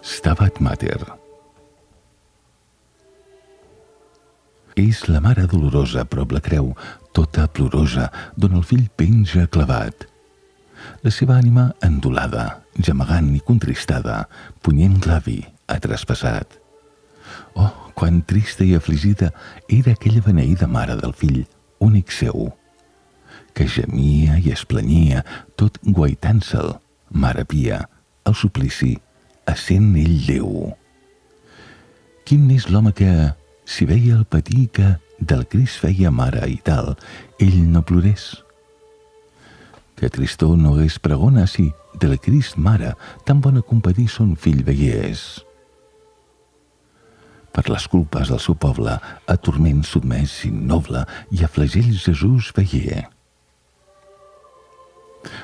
Stabat Mater. És la mare dolorosa prop la creu, tota plorosa, d'on el fill penja clavat. La seva ànima endolada, gemegant i contristada, punyent l'avi ha traspassat. Oh, quan trista i afligida era aquella beneïda mare del fill, únic seu, que gemia i es planyia, tot guaitant-se'l, mare pia, el suplici, essent ell Déu. Quin és l'home que, si veia el patir que del Crist feia mare i tal, ell no plorés? Que tristor no hagués pregona si del Crist mare tan bona compadir son fill veiés. Per les culpes del seu poble, a turment sotmès i noble, i a flagells Jesús veié.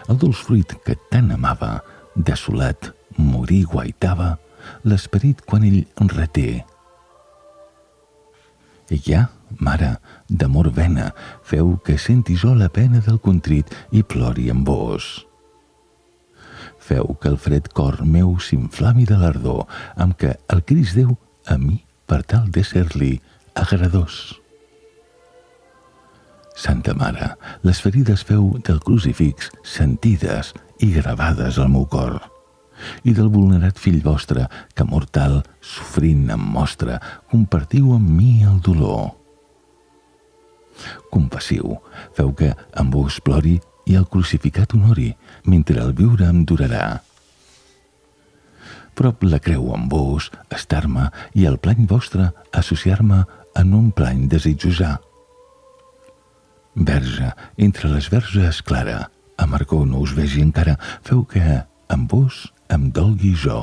El dolç fruit que tant amava, desolat, morir guaitava, l'esperit quan ell reté. I ja, mare, d'amor vena, feu que senti jo la pena del contrit i plori amb vos. Feu que el fred cor meu s'inflami de l'ardor, amb què el Crist Déu a mi per tal de ser-li agradós. Santa Mare, les ferides feu del crucifix sentides i gravades al meu cor, i del vulnerat fill vostre que mortal, sofrint em mostra, compartiu amb mi el dolor. Compassiu, feu que amb vos plori i el crucificat honori, mentre el viure em durarà. Prop la creu amb vos, estar-me i el plany vostre associar-me en un plany desitjosar. Verge, entre les verges clara, amargor no us vegi encara, feu que amb vos em dolgui jo.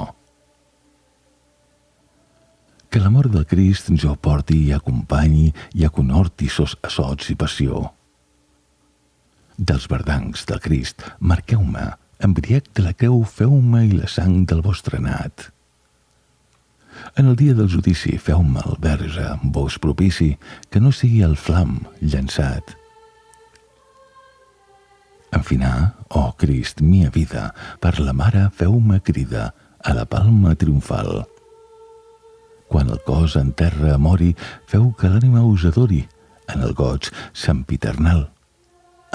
Que la mort del Crist jo porti i acompanyi i aconhorti sos assots i passió. Dels verdancs del Crist, marqueu-me, embriac de la creu feu-me i la sang del vostre nat. En el dia del judici feu-me el verge amb vos propici, que no sigui el flam llançat. En finar, oh Crist, mia vida, per la mare feu-me crida a la palma triomfal. Quan el cos en terra mori, feu que l'ànima us adori en el goig sempiternal.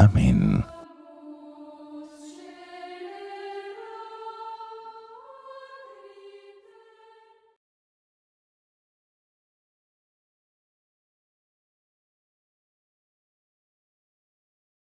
Amén.